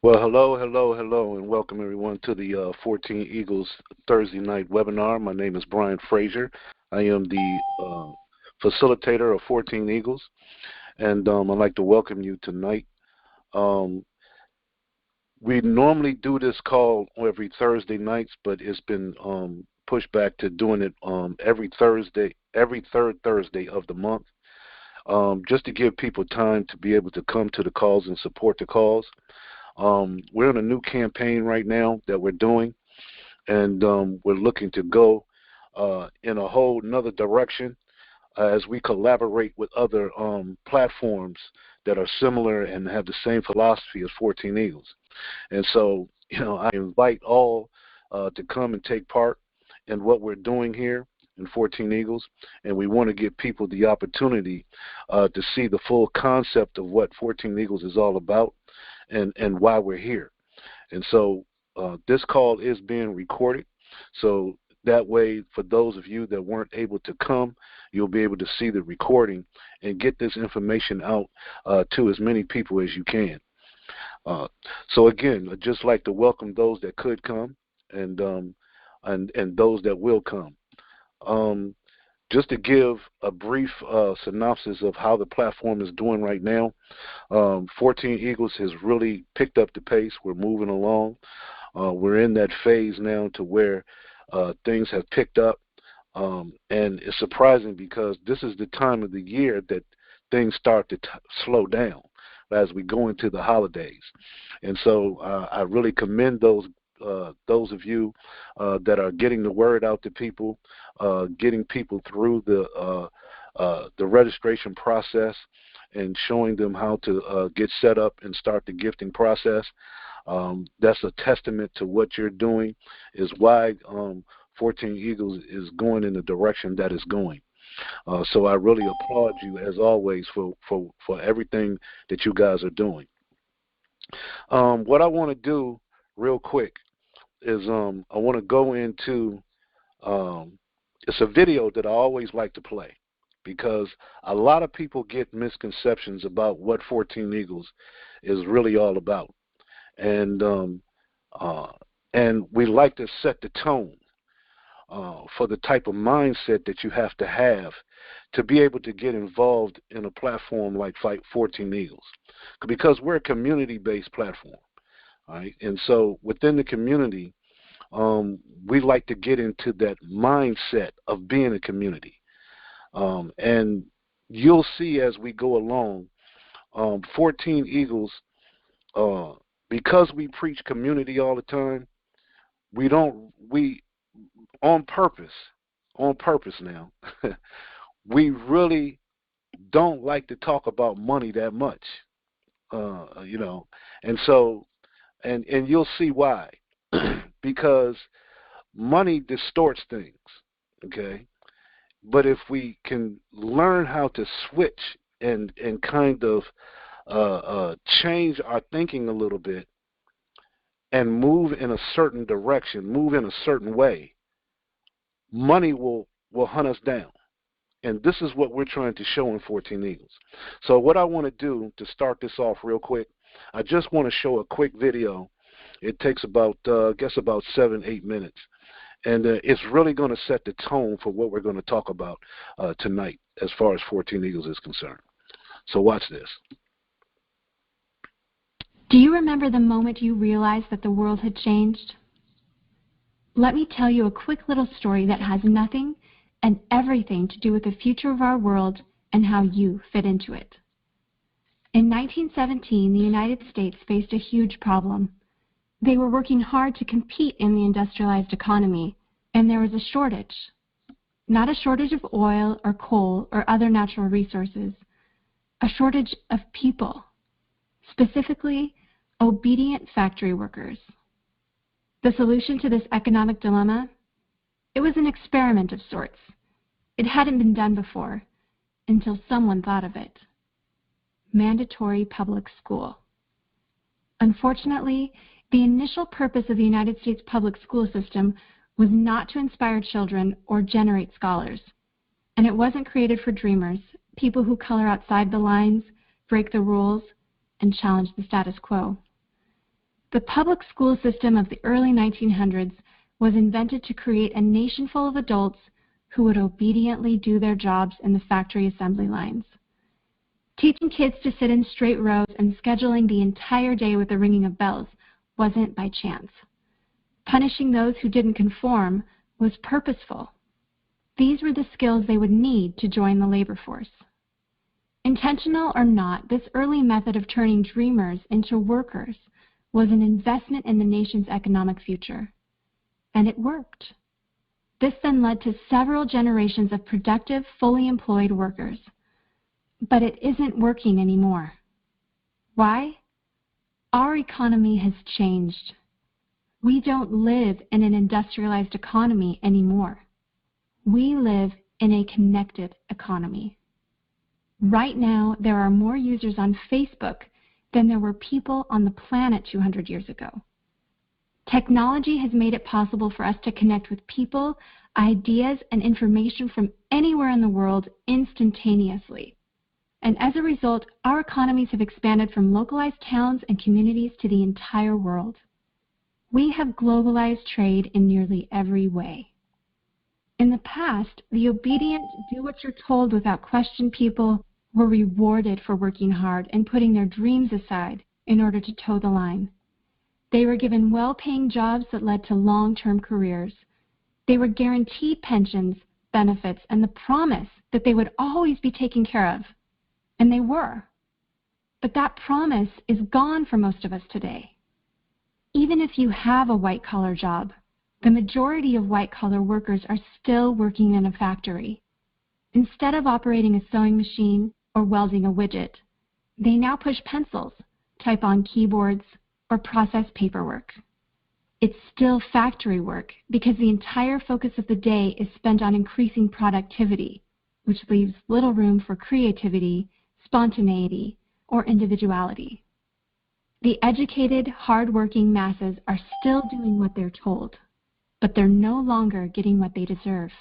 Well, hello, and welcome everyone to the 14 Eagles Thursday night webinar. My name is Brian Frazier. I am the facilitator of 14 Eagles, and I'd like to welcome you tonight. Um, we normally do this call every Thursday nights, but it's been pushed back to doing it every third Thursday of the month, just to give people time to be able to come to the calls and support the calls. We're in a new campaign right now that we're doing, and we're looking to go in a whole another direction as we collaborate with other platforms that are similar and have the same philosophy as 14 Eagles. And so, I invite all to come and take part in what we're doing here in 14 Eagles, and we want to give people the opportunity to see the full concept of what 14 Eagles is all about and why we're here. And so this call is being recorded, so that way for those of you that weren't able to come, you'll be able to see the recording and get this information out to as many people as you can. So again, I'd just like to welcome those that could come and those that will come. Just to give a brief synopsis of how the platform is doing right now, 14 Eagles has really picked up the pace. We're moving along. We're in that phase now to where things have picked up. And it's surprising because this is the time of the year that things start to slow down as we go into the holidays. And so I really commend those of you that are getting the word out to people, getting people through the registration process and showing them how to get set up and start the gifting process. That's a testament to what you're doing, is why 14 Eagles is going in the direction that it's going. So I really applaud you, as always, for everything that you guys are doing. What I want to do real quick is I want to go into it's a video that I always like to play because a lot of people get misconceptions about what 14 Eagles is really all about. And we like to set the tone for the type of mindset that you have to be able to get involved in a platform like 14 Eagles, because we're a community-based platform, right? And so within the community, we like to get into that mindset of being a community. And you'll see as we go along, 14 Eagles, because we preach community all the time, we on purpose now, we really don't like to talk about money that much, and so, and you'll see why, because money distorts things, okay? But if we can learn how to switch and kind of change our thinking a little bit and move in a certain direction, move in a certain way, money will hunt us down. And this is what we're trying to show in 14 Eagles. So what I want to do to start this off real quick, I just want to show a quick video. It takes about, I guess about 7-8 minutes. And it's really going to set the tone for what we're going to talk about tonight as far as 14 Eagles is concerned. So watch this. Do you remember the moment you realized that the world had changed? Let me tell you a quick little story that has nothing and everything to do with the future of our world and how you fit into it. In 1917, the United States faced a huge problem. They were working hard to compete in the industrialized economy, and there was a shortage. Not a shortage of oil or coal or other natural resources, a shortage of people, specifically obedient factory workers. The solution to this economic dilemma? It was an experiment of sorts. It hadn't been done before, until someone thought of it. Mandatory public school. Unfortunately, the initial purpose of the United States public school system was not to inspire children or generate scholars. And it wasn't created for dreamers, people who color outside the lines, break the rules, and challenge the status quo. The public school system of the early 1900s was invented to create a nation full of adults who would obediently do their jobs in the factory assembly lines. Teaching kids to sit in straight rows and scheduling the entire day with the ringing of bells wasn't by chance. Punishing those who didn't conform was purposeful. These were the skills they would need to join the labor force. Intentional or not, this early method of turning dreamers into workers was an investment in the nation's economic future. And it worked. This then led to several generations of productive, fully employed workers. But it isn't working anymore. Why? Our economy has changed. We don't live in an industrialized economy anymore. We live in a connected economy. Right now, there are more users on Facebook than there were people on the planet 200 years ago. Technology has made it possible for us to connect with people, ideas, and information from anywhere in the world instantaneously. And as a result, our economies have expanded from localized towns and communities to the entire world. We have globalized trade in nearly every way. In the past, the obedient, do-what-you're-told without question people were rewarded for working hard and putting their dreams aside in order to toe the line. They were given well-paying jobs that led to long-term careers. They were guaranteed pensions, benefits, and the promise that they would always be taken care of. And they were. But that promise is gone for most of us today. Even if you have a white-collar job, the majority of white-collar workers are still working in a factory. Instead of operating a sewing machine or welding a widget, they now push pencils, type on keyboards, or process paperwork. It's still factory work because the entire focus of the day is spent on increasing productivity, which leaves little room for creativity, spontaneity, or individuality. The educated, hard-working masses are still doing what they're told, but they're no longer getting what they deserve.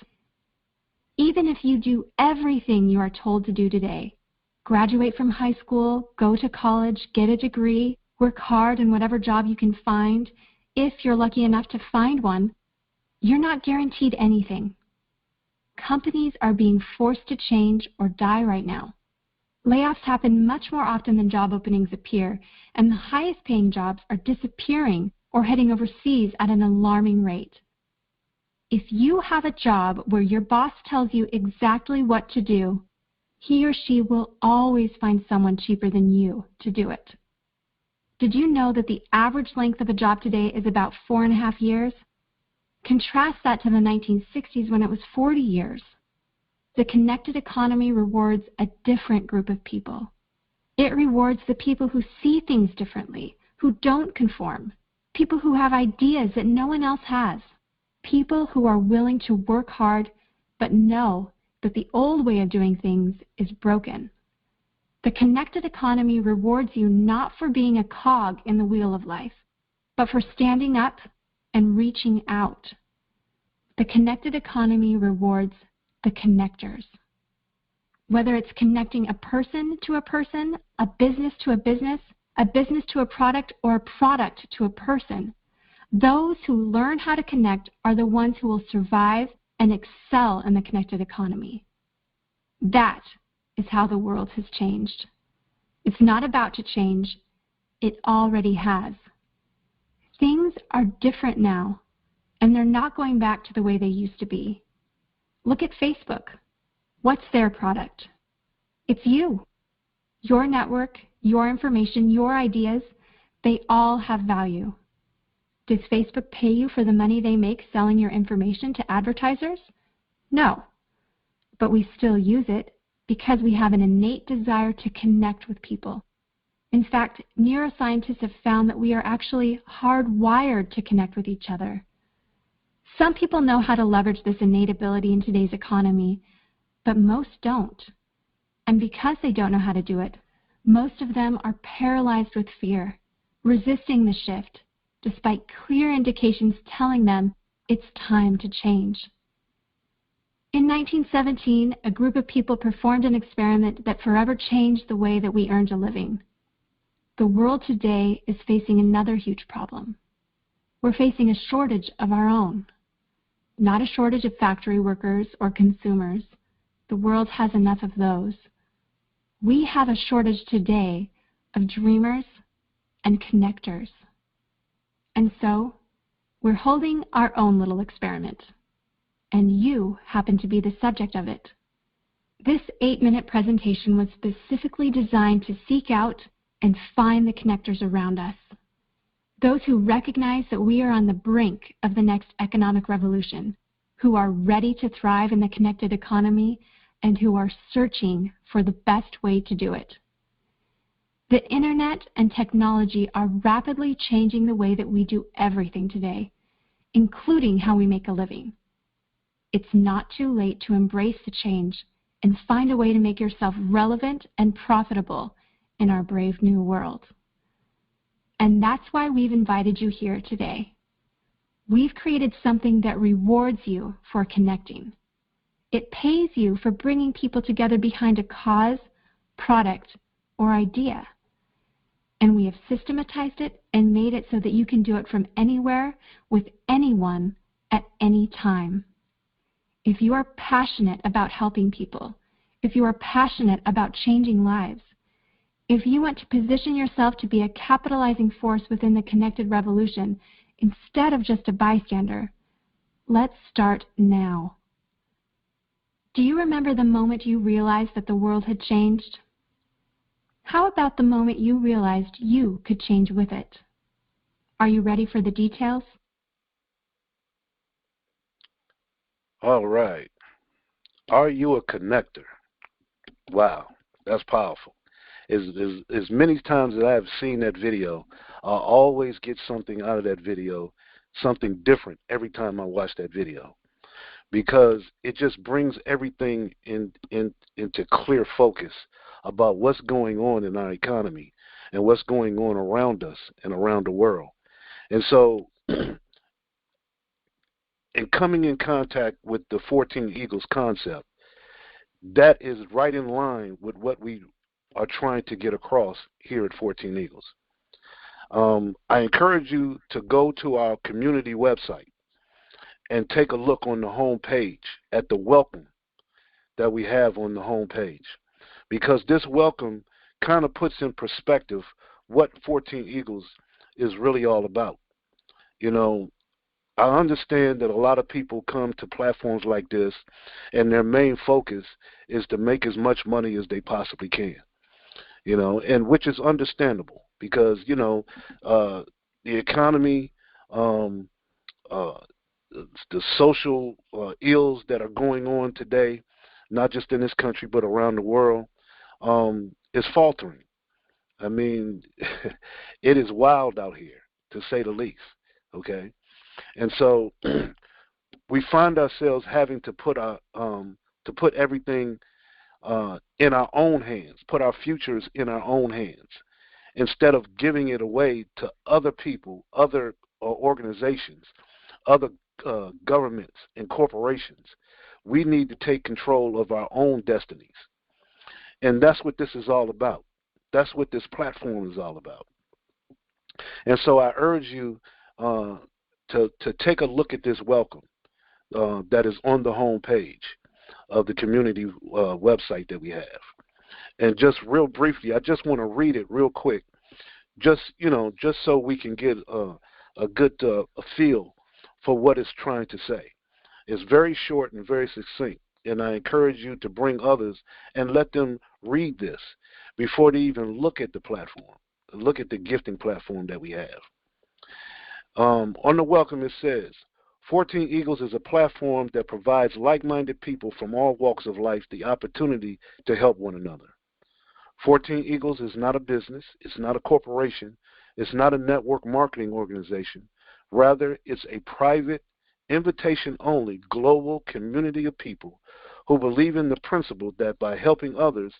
Even if you do everything you are told to do today, graduate from high school, go to college, get a degree, work hard in whatever job you can find, if you're lucky enough to find one, you're not guaranteed anything. Companies are being forced to change or die right now. Layoffs happen much more often than job openings appear, and the highest paying jobs are disappearing or heading overseas at an alarming rate. If you have a job where your boss tells you exactly what to do, he or she will always find someone cheaper than you to do it. Did you know that the average length of a job today is about 4.5 years? Contrast that to the 1960s when it was 40 years. The connected economy rewards a different group of people. It rewards the people who see things differently, who don't conform, people who have ideas that no one else has, people who are willing to work hard but know that the old way of doing things is broken. The connected economy rewards you not for being a cog in the wheel of life, but for standing up and reaching out. The connected economy rewards the connectors. Whether it's connecting a person to a person, a business to a business to a product, or a product to a person, those who learn how to connect are the ones who will survive and excel in the connected economy. That is how the world has changed. It's not about to change. It already has. Things are different now, and they're not going back to the way they used to be. Look at Facebook. What's their product? It's you. Your network, your information, your ideas, they all have value. Does Facebook pay you for the money they make selling your information to advertisers? No. But we still use it because we have an innate desire to connect with people. In fact, neuroscientists have found that we are actually hardwired to connect with each other. Some people know how to leverage this innate ability in today's economy, but most don't. And because they don't know how to do it, most of them are paralyzed with fear, resisting the shift, despite clear indications telling them it's time to change. In 1917, a group of people performed an experiment that forever changed the way that we earned a living. The world today is facing another huge problem. We're facing a shortage of our own. Not a shortage of factory workers or consumers. The world has enough of those. We have a shortage today of dreamers and connectors. And so, we're holding our own little experiment. And you happen to be the subject of it. This 8-minute presentation was specifically designed to seek out and find the connectors around us. Those who recognize that we are on the brink of the next economic revolution, who are ready to thrive in the connected economy, and who are searching for the best way to do it. The internet and technology are rapidly changing the way that we do everything today, including how we make a living. It's not too late to embrace the change and find a way to make yourself relevant and profitable in our brave new world. And that's why we've invited you here today. We've created something that rewards you for connecting. It pays you for bringing people together behind a cause, product, or idea. And we have systematized it and made it so that you can do it from anywhere with anyone at any time. If you are passionate about helping people, if you are passionate about changing lives, if you want to position yourself to be a capitalizing force within the connected revolution instead of just a bystander, let's start now. Do you remember the moment you realized that the world had changed? How about the moment you realized you could change with it? Are you ready for the details? All right. Are you a connector? Wow, that's powerful. As many times as I have seen that video, I always get something out of that video, something different every time I watch that video, because it just brings everything into clear focus about what's going on in our economy and what's going on around us and around the world. And so, in coming in contact with the 14 Eagles concept, that is right in line with what we are trying to get across here at 14 Eagles. I encourage you to go to our community website and take a look on the home page at the welcome that we have on the home page, because this welcome kind of puts in perspective what 14 Eagles is really all about. You know, I understand that a lot of people come to platforms like this and their main focus is to make as much money as they possibly can, you know, and which is understandable because, you know, the economy, uh, the social ills that are going on today, not just in this country but around the world, is faltering. I mean, it is wild out here, to say the least, okay? And so we find ourselves having to put everything in our own hands, put our futures in our own hands, instead of giving it away to other people, other organizations, other governments and corporations. We need to take control of our own destinies. And that's what this is all about. That's what this platform is all about. And so I urge you to take a look at this welcome that is on the home page of the community website that we have. And just real briefly, I just want to read it real quick, just so we can get a good a feel for what it's trying to say. It's very short and very succinct, and I encourage you to bring others and let them read this before they even look at the platform, look at the gifting platform that we have. On the welcome it says, 14 Eagles is a platform that provides like-minded people from all walks of life the opportunity to help one another. 14 Eagles is not a business, it's not a corporation, it's not a network marketing organization. Rather, it's a private, invitation-only global community of people who believe in the principle that by helping others,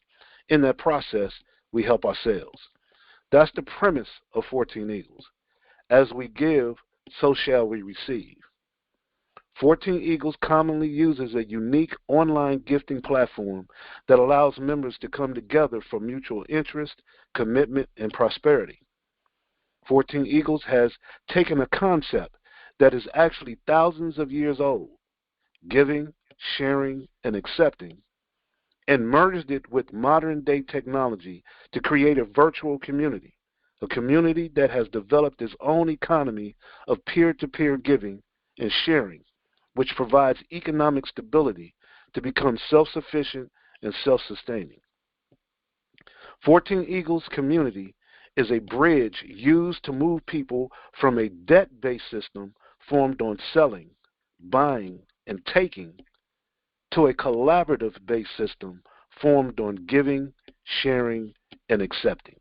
in that process, we help ourselves. That's the premise of 14 Eagles. As we give, so shall we receive. 14 Eagles commonly uses a unique online gifting platform that allows members to come together for mutual interest, commitment, and prosperity. 14 Eagles has taken a concept that is actually thousands of years old, giving, sharing, and accepting, and merged it with modern day technology to create a virtual community, a community that has developed its own economy of peer-to-peer giving and sharing, which provides economic stability to become self-sufficient and self-sustaining. 14 Eagles community is a bridge used to move people from a debt-based system formed on selling, buying, and taking to a collaborative-based system formed on giving, sharing, and accepting.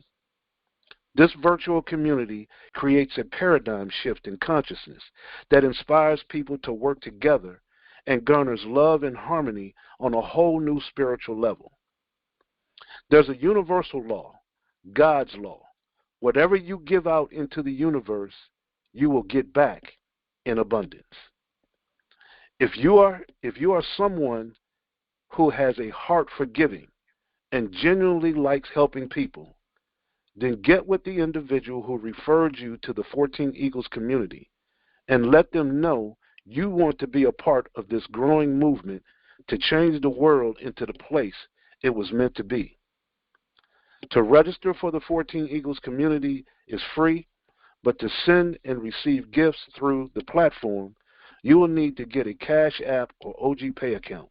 This virtual community creates a paradigm shift in consciousness that inspires people to work together and garners love and harmony on a whole new spiritual level. There's a universal law, God's law. Whatever you give out into the universe, you will get back in abundance. If you are someone who has a heart for giving and genuinely likes helping people, then get with the individual who referred you to the 14 Eagles community and let them know you want to be a part of this growing movement to change the world into the place it was meant to be. To register for the 14 Eagles community is free, but to send and receive gifts through the platform, you will need to get a Cash App or OG Pay account.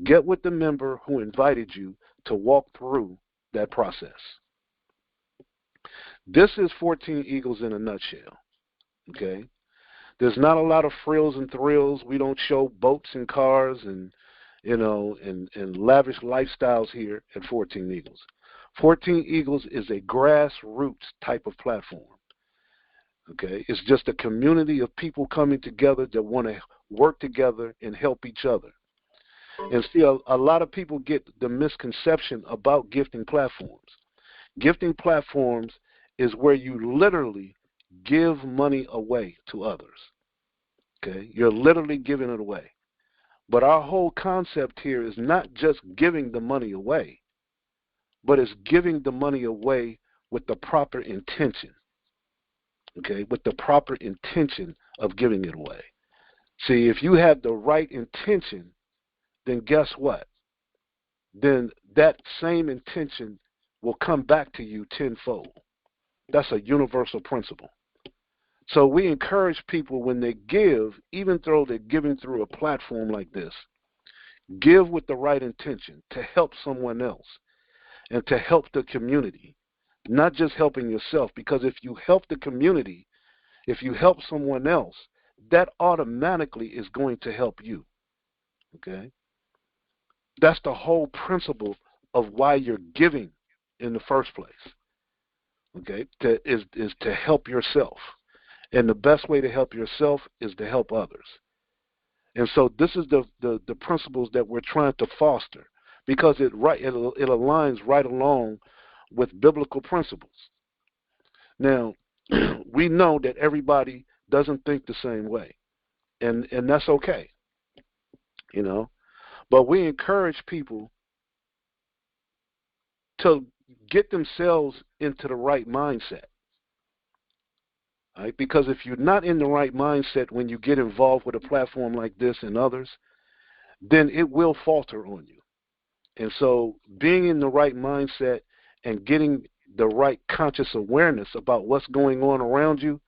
Get with the member who invited you to walk through that process. This is 14 Eagles in a nutshell, okay? There's not a lot of frills and thrills. We don't show boats and cars and, and lavish lifestyles here at 14 Eagles. 14 Eagles is a grassroots type of platform, okay? It's just a community of people coming together that want to work together and help each other. And see, a lot of people get the misconception about gifting platforms. Gifting platforms is where you literally give money away to others. Okay? You're literally giving it away. But our whole concept here is not just giving the money away, but it's giving the money away with the proper intention. Okay? With the proper intention of giving it away. See, if you have the right intention, then guess what? Then that same intention will come back to you tenfold. That's a universal principle. So we encourage people when they give, even though they're giving through a platform like this, give with the right intention to help someone else and to help the community, not just helping yourself. Because if you help the community, if you help someone else, that automatically is going to help you. Okay? That's the whole principle of why you're giving in the first place. Okay? Is to help yourself. And the best way to help yourself is to help others. And so this is the principles that we're trying to foster, because it aligns right along with biblical principles. Now, we know that everybody doesn't think the same way, and that's okay, But we encourage people to get themselves into the right mindset. Right? Because if you're not in the right mindset when you get involved with a platform like this and others, then it will falter on you. And so being in the right mindset and getting the right conscious awareness about what's going on around you,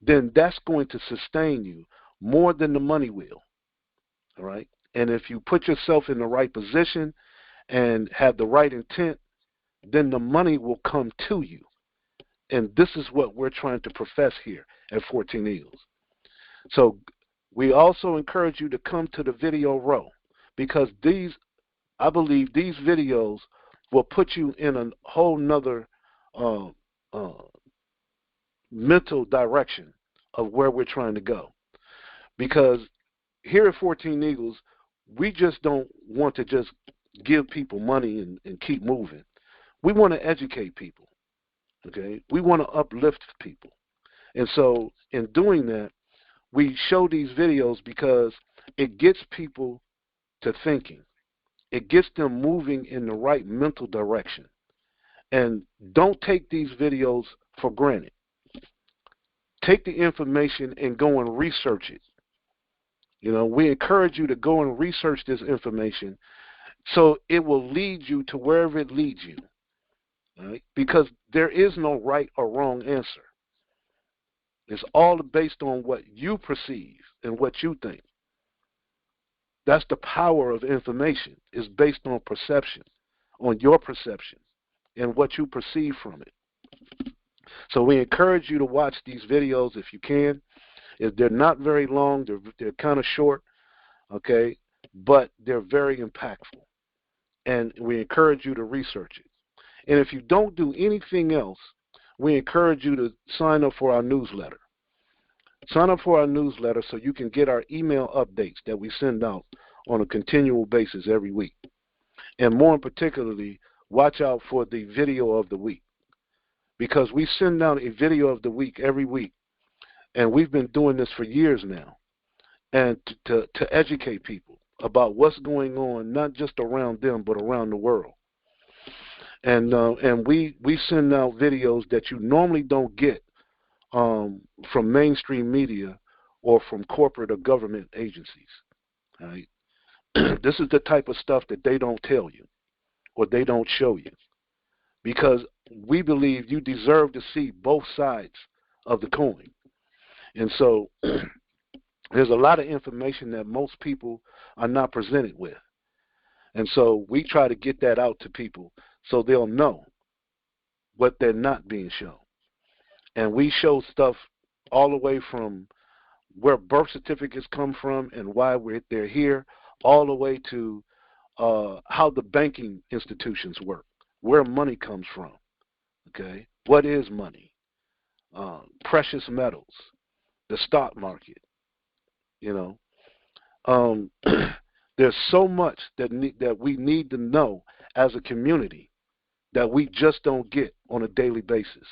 then that's going to sustain you more than the money will. All right? And if you put yourself in the right position and have the right intent, then the money will come to you. And this is what we're trying to profess here at 14 Eagles. So we also encourage you to come to the video row, because I believe these videos will put you in a whole nother mental direction of where we're trying to go. Because here at 14 Eagles, we just don't want to just give people money and keep moving. We want to educate people. Okay, we want to uplift people, and so in doing that, we show these videos because it gets people to thinking. It gets them moving in the right mental direction. And don't take these videos for granted. Take the information and go and research it. We encourage you to go and research this information so it will lead you to wherever it leads you. Right? Because there is no right or wrong answer. It's all based on what you perceive and what you think. That's the power of information. It's based on perception, on your perception, and what you perceive from it. So we encourage you to watch these videos if you can. If they're not very long, they're kind of short, okay, but they're very impactful. And we encourage you to research it. And if you don't do anything else, we encourage you to sign up for our newsletter. Sign up for our newsletter so you can get our email updates that we send out on a continual basis every week. And more particularly, watch out for the video of the week, because we send out a video of the week every week, and we've been doing this for years now, and to educate people about what's going on, not just around them, but around the world. And we send out videos that you normally don't get from mainstream media or from corporate or government agencies. Right? This is the type of stuff that they don't tell you or they don't show you, because we believe you deserve to see both sides of the coin. And so there's a lot of information that most people are not presented with. And so we try to get that out to people so they'll know what they're not being shown. And we show stuff all the way from where birth certificates come from and why they're here, all the way to how the banking institutions work, where money comes from, okay? What is money? Precious metals, the stock market, There's so much that we need to know as a community that we just don't get on a daily basis.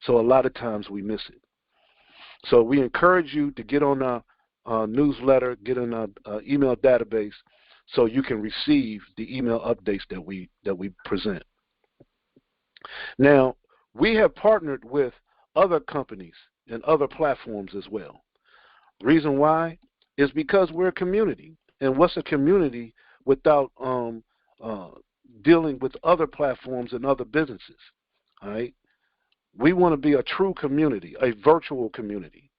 So a lot of times we miss it. So we encourage you to get on our newsletter, get on our email database, so you can receive the email updates that we present. Now, we have partnered with other companies and other platforms as well. Reason why is because we're a community. And what's a community without dealing with other platforms and other businesses? All right? We want to be a true community, a virtual community.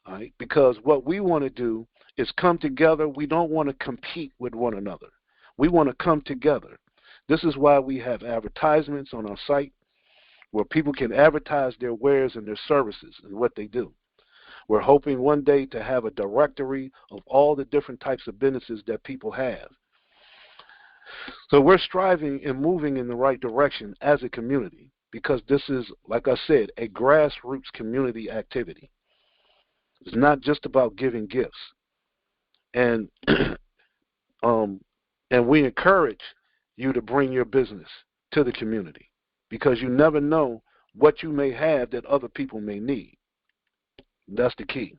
All right? Because what we want to do is come together. We don't want to compete with one another. We want to come together. This is why we have advertisements on our site where people can advertise their wares and their services and what they do. We're hoping one day to have a directory of all the different types of businesses that people have. So we're striving and moving in the right direction as a community, because this is, like I said, a grassroots community activity. It's not just about giving gifts. And and we encourage you to bring your business to the community, because you never know what you may have that other people may need. That's the key.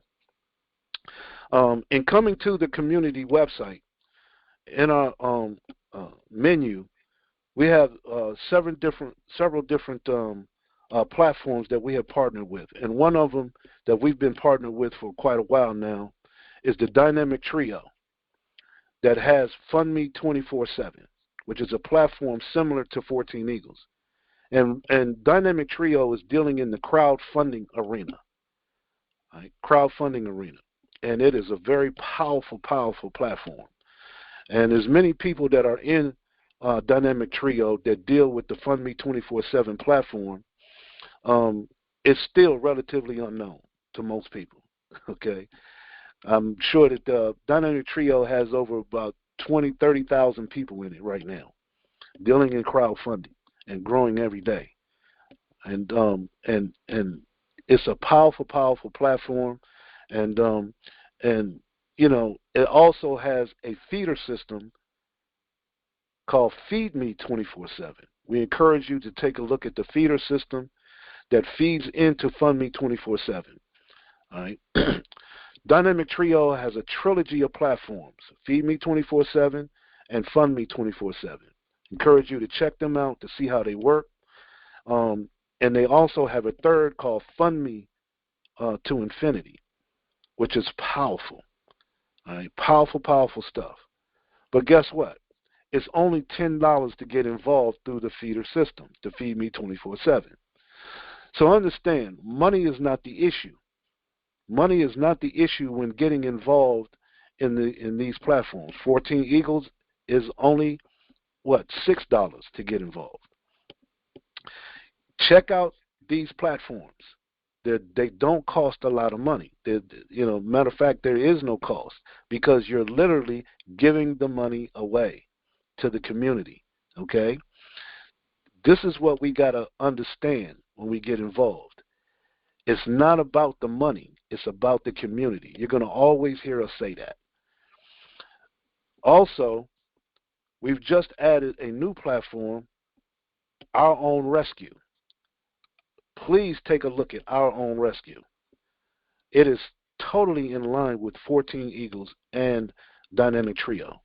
In coming to the community website, in our menu, we have several different platforms that we have partnered with. And one of them that we've been partnered with for quite a while now is the Dynamic Trio that has Fund Me 24/7, which is a platform similar to 14 Eagles. And Dynamic Trio is dealing in the crowdfunding arena. Right? Crowdfunding arena. And it is a very powerful platform. And there's many people that are in Dynamic Trio that deal with the Fund Me 24/7 platform. It's still relatively unknown to most people. Okay, I'm sure that the Dynamic Trio has over about 20,000, 30,000 people in it right now, dealing in crowdfunding and growing every day. And it's a powerful platform, and it also has a feeder system called Feed Me 24/7. We encourage you to take a look at the feeder system that feeds into Fund Me 24/7. All right. Dynamic Trio has a trilogy of platforms, Feed Me 24/7 and Fund Me 24/7. Encourage you to check them out to see how they work. And they also have a third called Fund Me to Infinity, which is powerful. All right, powerful, powerful stuff. But guess what? It's only $10 to get involved through the feeder system to Feed Me 24/7. So understand, money is not the issue. Money is not the issue when getting involved in these platforms. 14 Eagles is only what, $6 to get involved. Check out these platforms. They don't cost a lot of money. Matter of fact, there is no cost because you're literally giving the money away to the community. Okay? This is what we got to understand when we get involved. It's not about the money. It's about the community. You're going to always hear us say that. Also, we've just added a new platform, Our Own Rescue. Please take a look at Our Own Rescue. It is totally in line with 14 Eagles and Dynamic Trio.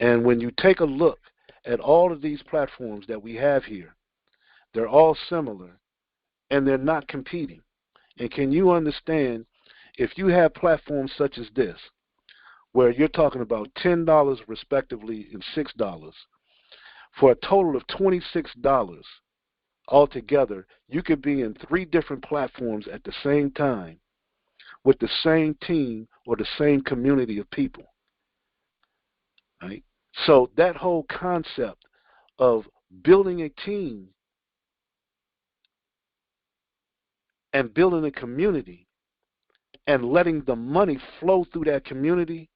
And when you take a look at all of these platforms that we have here, they're all similar and they're not competing. And can you understand, if you have platforms such as this, where you're talking about $10 respectively and $6, for a total of $26 altogether, you could be in 3 different platforms at the same time with the same team or the same community of people. Right? So that whole concept of building a team and building a community and letting the money flow through that community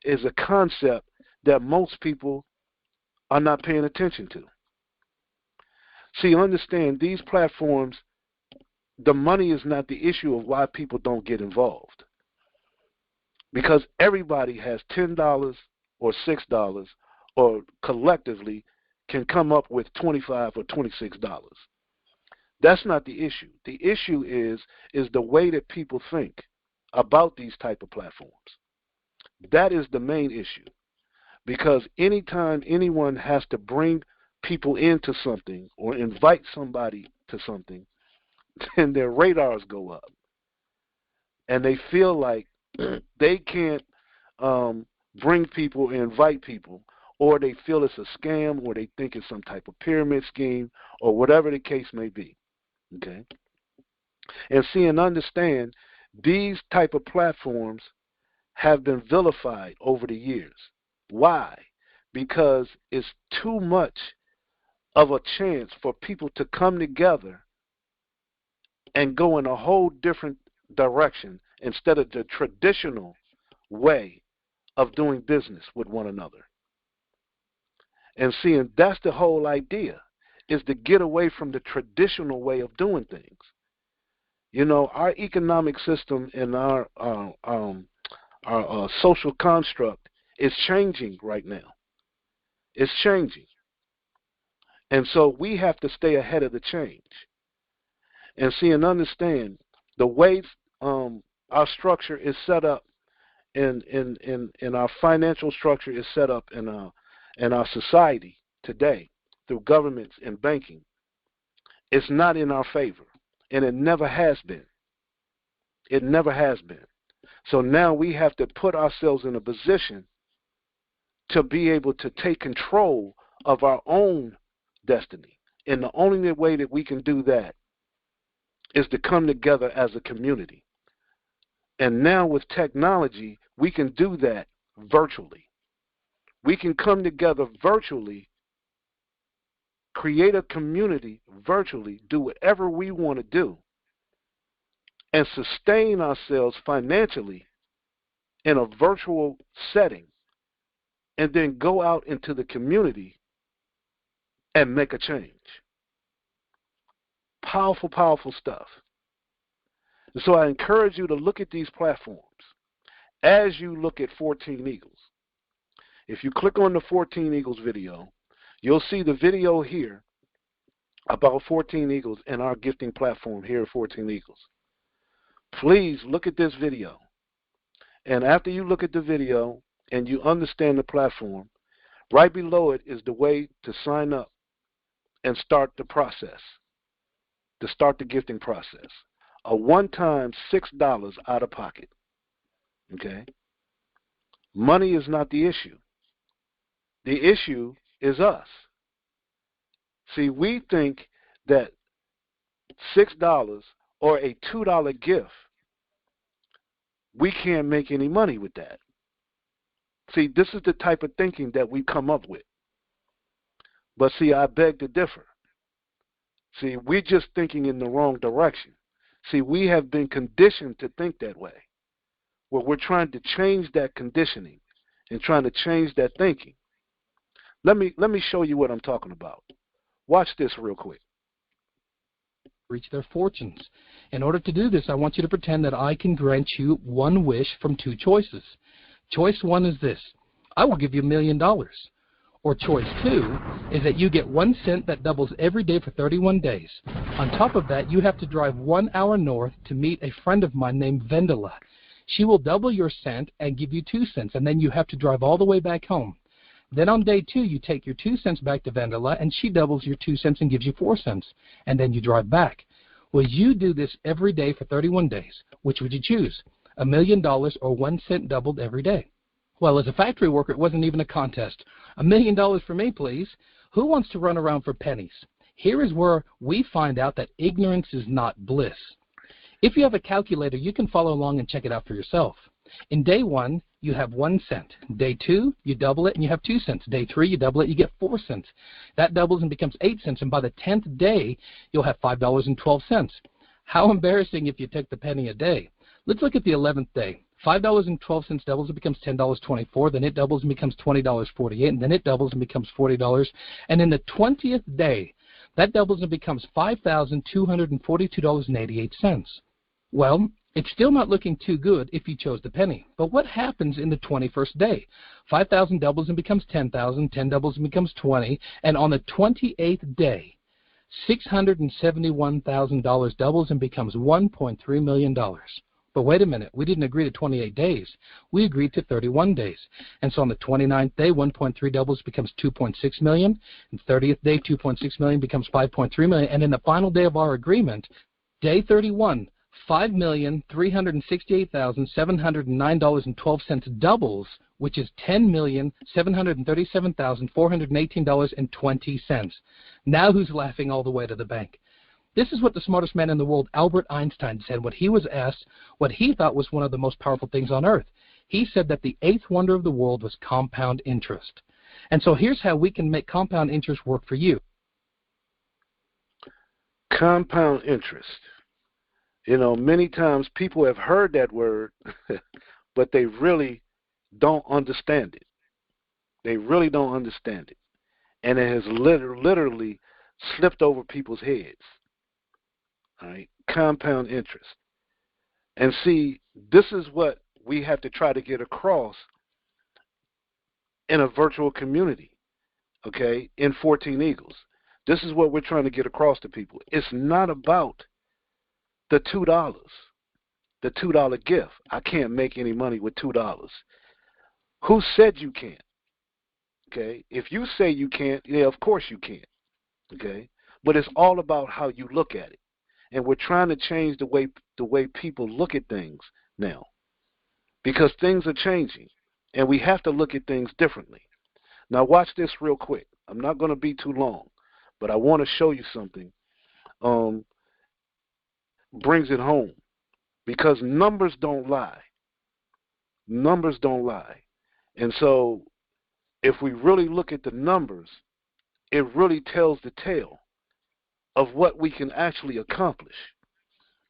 is a concept that most people are not paying attention to. See, understand, these platforms, the money is not the issue of why people don't get involved. Because everybody has $10 or $6 or collectively can come up with $25 or $26. That's not the issue. The issue is the way that people think about these type of platforms. That is the main issue. Because anytime anyone has to bring people into something or invite somebody to something, then their radars go up. And they feel like they can't bring people and invite people, or they feel it's a scam, or they think it's some type of pyramid scheme, or whatever the case may be. Okay? And see and understand, these type of platforms have been vilified over the years. Why? Because it's too much of a chance for people to come together and go in a whole different direction instead of the traditional way of doing business with one another. And seeing, that's the whole idea, is to get away from the traditional way of doing things. You know, our economic system and our social construct is changing right now. It's changing. And so we have to stay ahead of the change. And see and understand the way our structure is set up in our financial structure is set up in our society today through governments and banking. It's not in our favor. And it never has been. It never has been. So now we have to put ourselves in a position to be able to take control of our own destiny. And the only way that we can do that is to come together as a community. And now with technology, we can do that virtually. We can come together virtually, create a community virtually, do whatever we want to do, and sustain ourselves financially in a virtual setting, and then go out into the community and make a change. Powerful, powerful stuff. And so I encourage you to look at these platforms as you look at 14 Eagles. If you click on the 14 Eagles video, you'll see the video here about 14 Eagles and our gifting platform here at 14 Eagles. Please look at this video And after you look at the video and you understand the platform, right below it is the way to sign up and start the process, to start the gifting process. A one-time $6 out of pocket. Okay? Money is not the issue. The issue is us. See, we think that $6 or a $2 gift, we can't make any money with that. See, this is the type of thinking that we come up with. But see, I beg to differ. See, we're just thinking in the wrong direction. See, we have been conditioned to think that way. Well, we're trying to change that conditioning and trying to change that thinking. Let me show you what I'm talking about. Watch this real quick. Reach their fortunes. In order to do this, I want you to pretend that I can grant you one wish from two choices. Choice one is this: I will give you $1 million. Or choice two is that you get 1 cent that doubles every day for 31 days. On top of that, you have to drive 1 hour north to meet a friend of mine named Vendela. She will double your cent and give you 2 cents, and then you have to drive all the way back home. Then on day 2, you take your 2 cents back to Vendela, and she doubles your 2 cents and gives you 4 cents, and then you drive back. Well, you do this every day for 31 days. Which would you choose? $1 million or 1 cent doubled every day? Well, as a factory worker, it wasn't even a contest. $1 million for me, please. Who wants to run around for pennies? Here is where we find out that ignorance is not bliss. If you have a calculator, you can follow along and check it out for yourself. In day 1, you have 1 cent. Day 2, you double it and you have 2 cents. Day 3, you double it, you get 4 cents. That doubles and becomes 8 cents, and by the 10th day, you'll have $5.12. How embarrassing if you took the penny a day. Let's look at the 11th day. $5.12 doubles, it becomes $10.24, then it doubles and becomes $20.48, and then it doubles and becomes $40. And in the 20th day, that doubles and becomes $5,242.88. Well, it's still not looking too good if you chose the penny. But what happens in the 21st day? 5,000 doubles and becomes 10,000, 10 doubles and becomes 20, and on the 28th day, $671,000 doubles and becomes $1.3 million. But wait a minute, we didn't agree to 28 days. We agreed to 31 days. And so on the 29th day, 1.3 doubles becomes 2.6 million. And 30th day, 2.6 million becomes 5.3 million. And in the final day of our agreement, day 31, $5,368,709.12 doubles, which is $10,737,418.20. Now who's laughing all the way to the bank? This is what the smartest man in the world, Albert Einstein, said when he was asked what he thought was one of the most powerful things on earth. He said that the 8th wonder of the world was compound interest. And so here's how we can make compound interest work for you. Compound interest. You know, many times people have heard that word, but they really don't understand it. They really don't understand it. And it has literally slipped over people's heads. All right, compound interest. And see, this is what we have to try to get across in a virtual community, okay, in 14 Eagles. This is what we're trying to get across to people. It's not about the $2, the $2 gift. I can't make any money with $2. Who said you can't? Okay, if you say you can't, yeah, of course you can't. Okay, but it's all about how you look at it. And we're trying to change the way people look at things now, because things are changing, and we have to look at things differently. Now watch this real quick. I'm not going to be too long, but I want to show you something. Brings it home, because numbers don't lie. Numbers don't lie. And so if we really look at the numbers, it really tells the tale of what we can actually accomplish,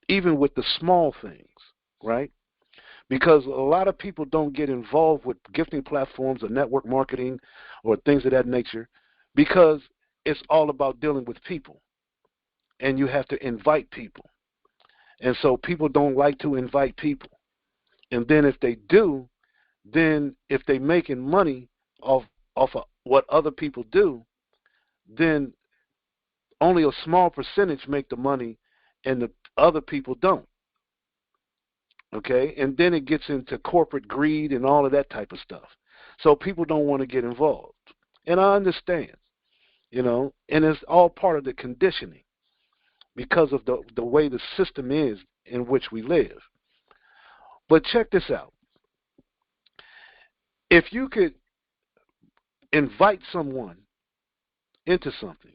even with the small things, right? Because a lot of people don't get involved with gifting platforms or network marketing or things of that nature, because it's all about dealing with people, and you have to invite people. And so people don't like to invite people. And then if they do, then if they're making money off of what other people do, then only a small percentage make the money and the other people don't. okay? And then it gets into corporate greed and all of that type of stuff. So people don't want to get involved. And I understand, and it's all part of the conditioning because of the way the system is in which we live. But check this out. If you could invite someone into something,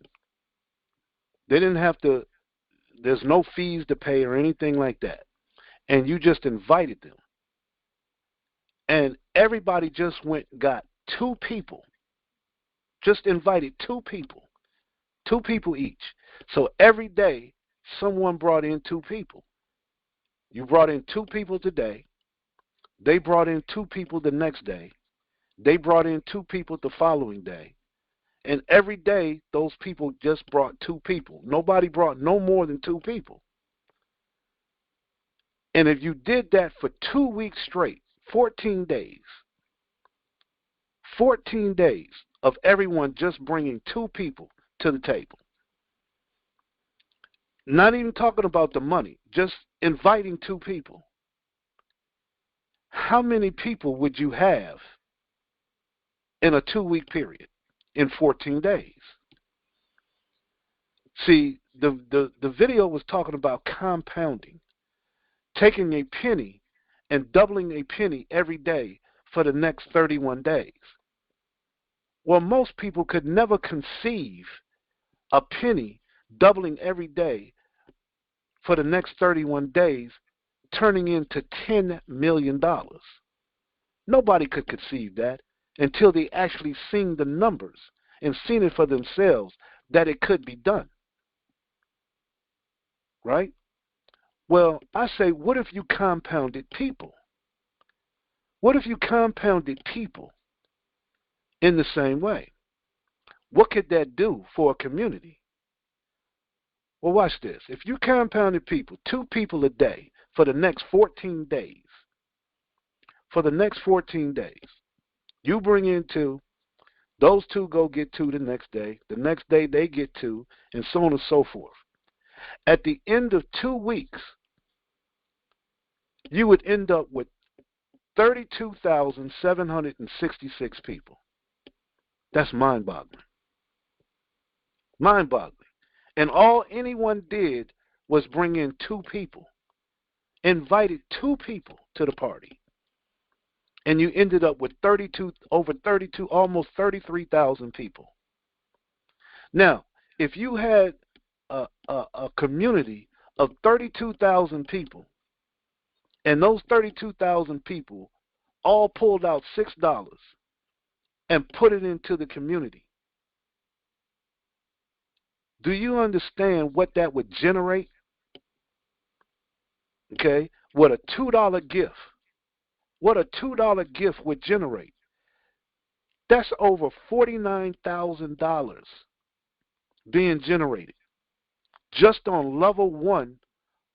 they didn't have to, there's no fees to pay or anything like that, and you just invited them, and everybody just went and got two people, just invited two people each. So every day, someone brought in two people. You brought in two people today. They brought in two people the next day. They brought in two people the following day. And every day, those people just brought two people. Nobody brought no more than two people. And if you did that for 2 weeks straight, 14 days of everyone just bringing two people to the table, not even talking about the money, just inviting two people, how many people would you have in a 2-week period in 14 days? See, the video was talking about compounding, taking a penny and doubling a penny every day for the next 31 days. Well, most people could never conceive a penny doubling every day for the next 31 days turning into $10 million. Nobody could conceive that until they actually seen the numbers and seen it for themselves that it could be done. Right? Well, I say, what if you compounded people? What if you compounded people in the same way? What could that do for a community? Well, watch this. If you compounded people, two people a day for the next 14 days, you bring in two, those two go get two the next day they get two, and so on and so forth. At the end of 2 weeks, you would end up with 32,766 people. That's mind-boggling. Mind-boggling. And all anyone did was bring in two people, invited two people to the party. And you ended up with over 32, almost 33,000 people. Now, if you had a community of 32,000 people, and those 32,000 people all pulled out $6 and put it into the community, do you understand what that would generate? Okay, what a $2 gift. What a $2 gift would generate. That's over $49,000 being generated just on level 1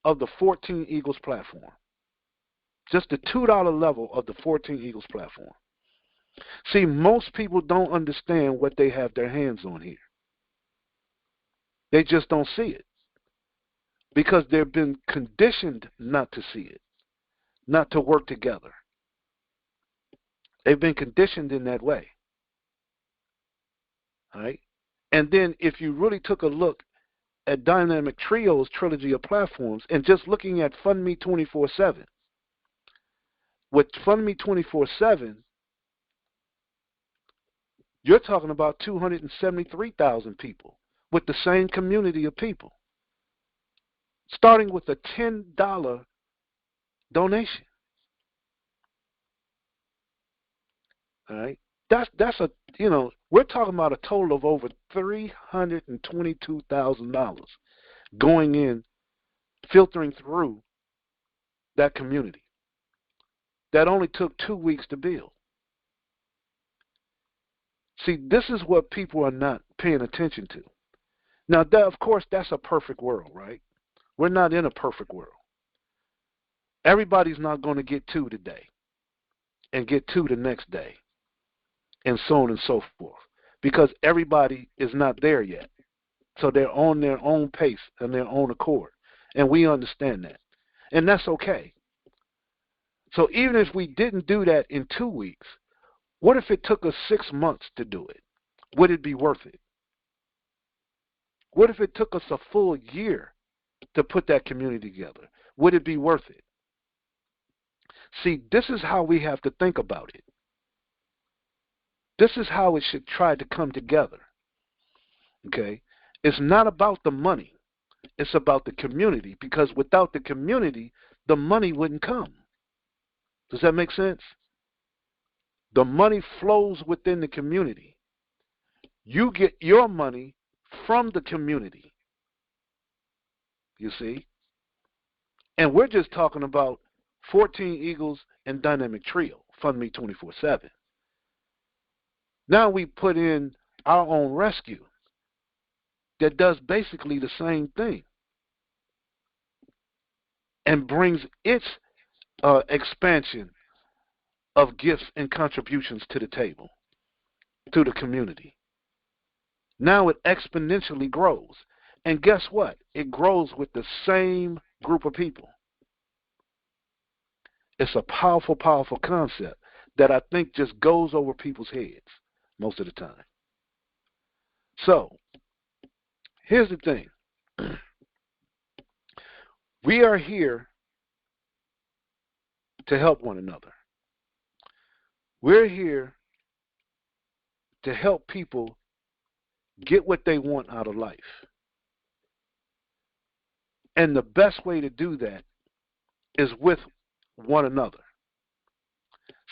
of the 14 Eagles platform. Just the $2 level of the 14 Eagles platform. See, most people don't understand what they have their hands on here. They just don't see it because they've been conditioned not to see it, not to work together. They've been conditioned in that way. All right? And then if you really took a look at Dynamic Trio's trilogy of platforms and just looking at Fund Me 24/7, with Fund Me 24/7, you're talking about 273,000 people with the same community of people, starting with a $10 donation. All right, that's a we're talking about a total of over $322,000 going in, filtering through that community. That only took 2 weeks to build. See, this is what people are not paying attention to. Now, of course, that's a perfect world, right? We're not in a perfect world. Everybody's not going to get two today and get two the next day and so on and so forth because everybody is not there yet. So they're on their own pace and their own accord. And we understand that. And that's okay. So even if we didn't do that in 2 weeks, what if it took us 6 months to do it? Would it be worth it? What if it took us a full year to put that community together? Would it be worth it? See, this is how we have to think about it. This is how it should try to come together. Okay? It's not about the money. It's about the community, because without the community, the money wouldn't come. Does that make sense? The money flows within the community. You get your money from the community. You see? And we're just talking about 14 Eagles and Dynamic Trio, Fund Me 24/7. Now we put in our own rescue that does basically the same thing and brings its expansion of gifts and contributions to the table, to the community. Now it exponentially grows. And guess what? It grows with the same group of people. It's a powerful, powerful concept that I think just goes over people's heads most of the time. So, here's the thing. We are here to help one another. We're here to help people get what they want out of life. And the best way to do that is with one another.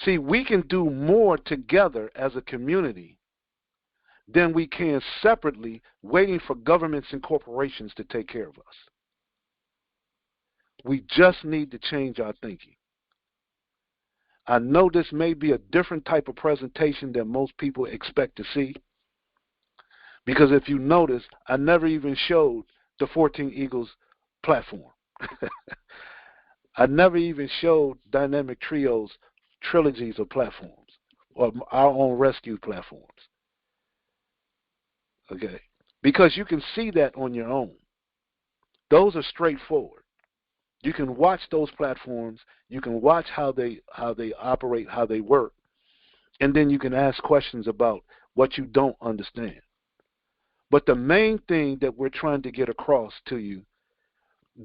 See, we can do more together as a community than we can separately waiting for governments and corporations to take care of us. We just need to change our thinking. I know this may be a different type of presentation than most people expect to see, because if you notice, I never even showed the 14 Eagles platform. I never even showed Dynamic Trio's trilogies of platforms or our own rescue platforms. Okay? Because you can see that on your own. Those are straightforward. You can watch those platforms, you can watch how they operate, how they work, and then you can ask questions about what you don't understand. But the main thing that we're trying to get across to you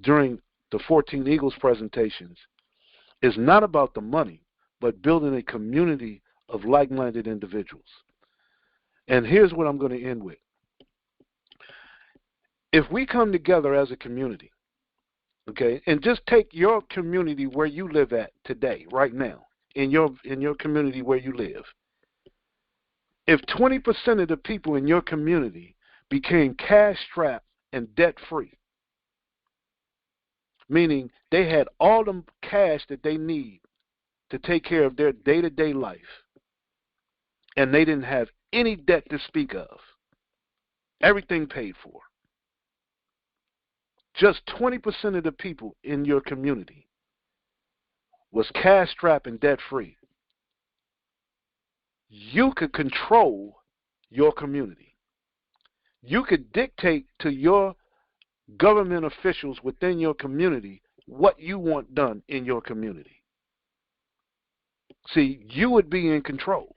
during the 14 Eagles presentations is not about the money, but building a community of like-minded individuals. And here's what I'm going to end with. If we come together as a community, okay, and just take your community where you live at today, right now, in your community where you live. If 20% of the people in your community became cash-strapped and debt-free, meaning they had all the cash that they need to take care of their day-to-day life, and they didn't have any debt to speak of, everything paid for. Just 20% of the people in your community was cash-strapped and debt-free. You could control your community. You could dictate to your government officials within your community what you want done in your community. See, you would be in control.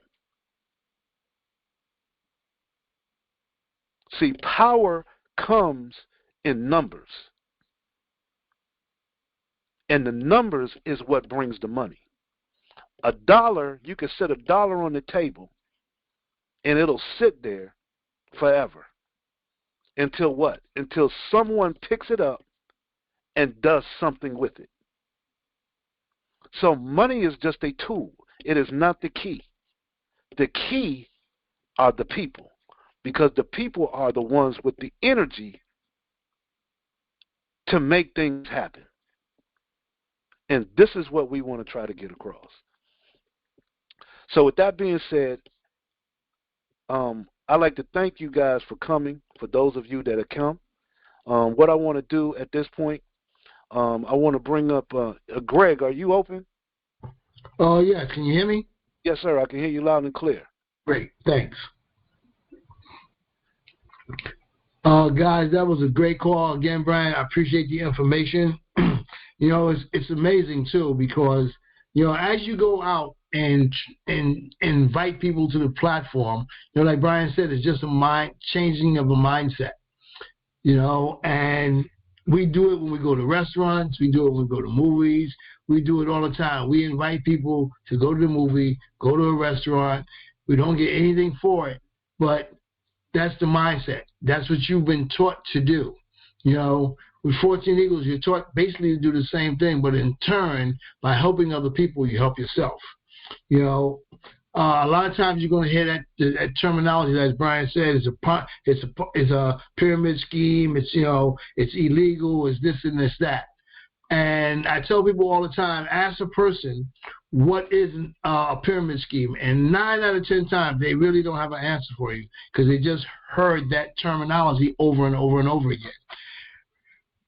See, power comes in numbers. And the numbers is what brings the money. $1, you can set $1 on the table, and it'll sit there forever. Until what? Until someone picks it up and does something with it. So money is just a tool. It is not the key. The key are the people, because the people are the ones with the energy to make things happen. And this is what we want to try to get across. So with that being said, I'd like to thank you guys for coming, for those of you that have come. What I want to do at this point, I want to bring up Greg. Are you open? Oh, yeah. Can you hear me? Yes, sir. I can hear you loud and clear. Great. Thanks. Guys, that was a great call. Again, Brian, I appreciate the information. You know, it's amazing, too, because As you go out and invite people to the platform, like Brian said, it's just changing of a mindset. And we do it when we go to restaurants, we do it when we go to movies, we do it all the time. We invite people to go to the movie, go to a restaurant. We don't get anything for it, but that's the mindset. That's what you've been taught to do. With 14 Eagles, you're taught basically to do the same thing, but in turn, by helping other people, you help yourself. A lot of times you're going to hear that terminology, as Brian said, it's a pyramid scheme. It's illegal. It's this and it's that. And I tell people all the time, ask a person what is a pyramid scheme, and 9 out of 10 times they really don't have an answer for you because they just heard that terminology over and over and over again.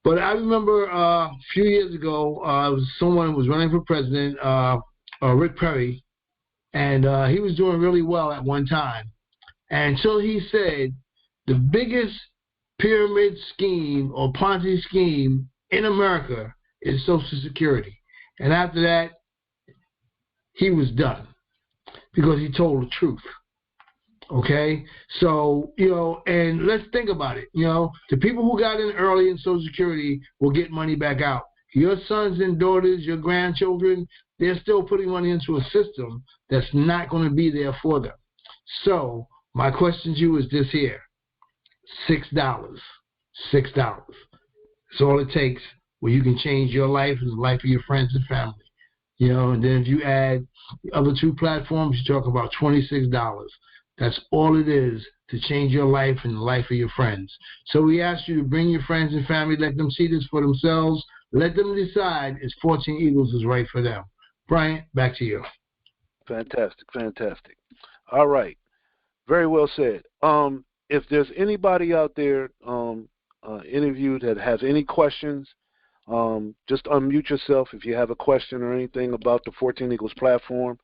But I remember a few years ago, someone was running for president, Rick Perry, and he was doing really well at one time until he said the biggest pyramid scheme or Ponzi scheme in America is Social Security. And after that, he was done because he told the truth. Okay, so, and let's think about it. The people who got in early in Social Security will get money back out. Your sons and daughters, your grandchildren, they're still putting money into a system that's not going to be there for them. So my question to you is this here: $6. $6. That's all it takes where you can change your life and the life of your friends and family. And then if you add the other 2 platforms, you talk about $26. That's all it is to change your life and the life of your friends. So we ask you to bring your friends and family, let them see this for themselves. Let them decide if 14 Eagles is right for them. Brian, back to you. Fantastic. All right. Very well said. If there's anybody out there, any of you that has any questions, just unmute yourself if you have a question or anything about the 14 Eagles platform,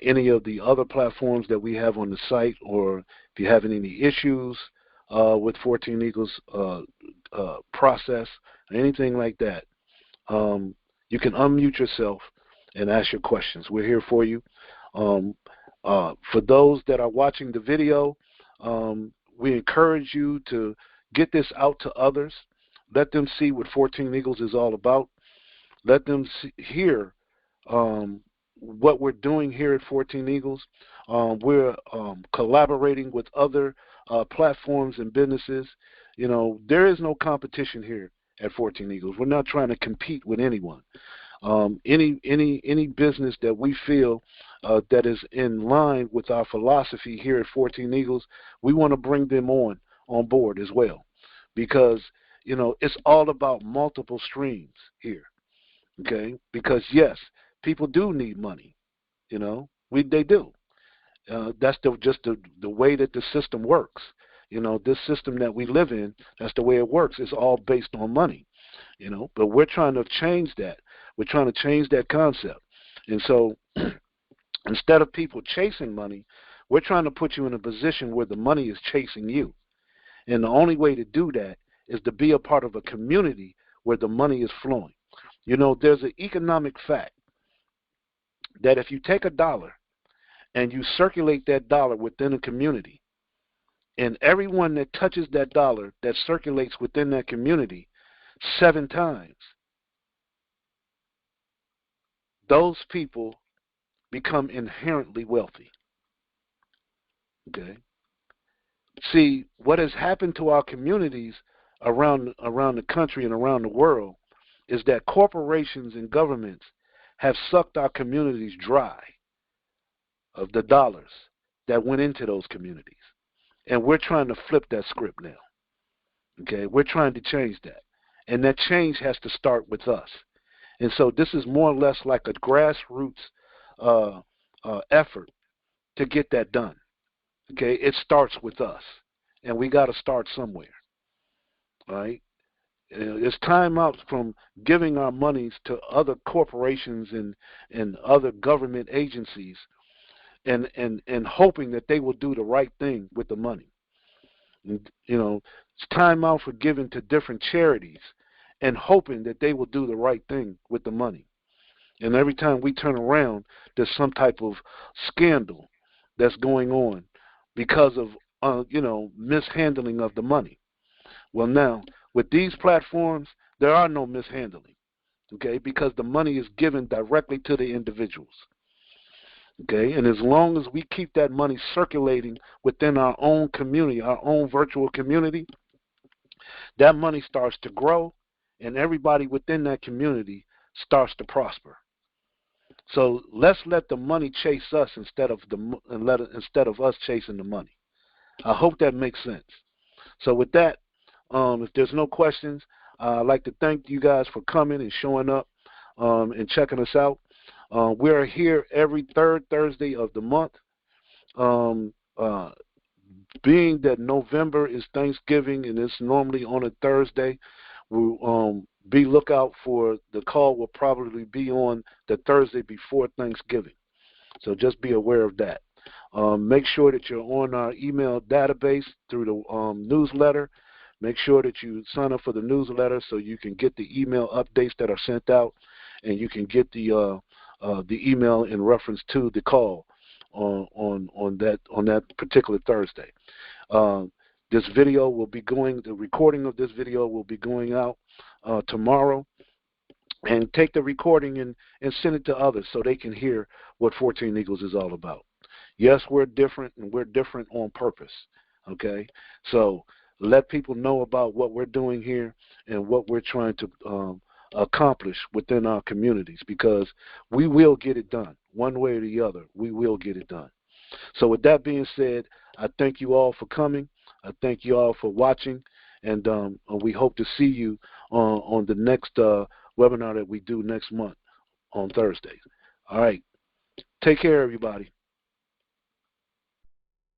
any of the other platforms that we have on the site, or if you have any issues with 14 Eagles process, or anything like that, you can unmute yourself and ask your questions. We're here for you. For those that are watching the video, we encourage you to get this out to others. Let them see what 14 Eagles is all about. Let them hear what we're doing here at 14 Eagles. We're collaborating with other platforms and businesses. There is no competition here at 14 Eagles. We're not trying to compete with anyone. Any business that we feel that is in line with our philosophy here at 14 Eagles, we want to bring them on board as well, because it's all about multiple streams here. Okay, because yes, people do need money. They do. That's just the way that the system works. This system that we live in, that's the way it works. It's all based on money. But we're trying to change that. We're trying to change that concept. And so instead of people chasing money, we're trying to put you in a position where the money is chasing you. And the only way to do that is to be a part of a community where the money is flowing. There's an economic fact that if you take $1 and you circulate that dollar within a community, and everyone that touches that dollar that circulates within that community 7 times, those people become inherently wealthy. Okay? See, what has happened to our communities around the country and around the world is that corporations and governments have sucked our communities dry of the dollars that went into those communities. And we're trying to flip that script now. Okay? We're trying to change that. And that change has to start with us. And so this is more or less like a grassroots effort to get that done. Okay? It starts with us. And we got to start somewhere. All right? It's time out from giving our monies to other corporations and other government agencies and hoping that they will do the right thing with the money. It's time out for giving to different charities and hoping that they will do the right thing with the money. And every time we turn around, there's some type of scandal that's going on because of mishandling of the money. Well, now with these platforms, there are no mishandling, okay? Because the money is given directly to the individuals, okay? And as long as we keep that money circulating within our own community, our own virtual community, that money starts to grow, and everybody within that community starts to prosper. So let's let the money chase us instead of us chasing the money. I hope that makes sense. So with that, if there's no questions, I'd like to thank you guys for coming and showing up and checking us out. We're here every third Thursday of the month. Being that November is Thanksgiving and it's normally on a Thursday, we'll be lookout for the call will probably be on the Thursday before Thanksgiving. So just be aware of that. Make sure that you're on our email database through the newsletter. Make sure that you sign up for the newsletter so you can get the email updates that are sent out, and you can get the email in reference to the call on that particular Thursday. This video will be the recording of this video will be going out tomorrow. And take the recording and send it to others so they can hear what 14 Eagles is all about. Yes, we're different, and we're different on purpose, okay? So let people know about what we're doing here and what we're trying to accomplish within our communities, because we will get it done. One way or the other, we will get it done. So with that being said, I thank you all for coming. I thank you all for watching, and we hope to see you on the next webinar that we do next month on Thursdays. All right. Take care, everybody.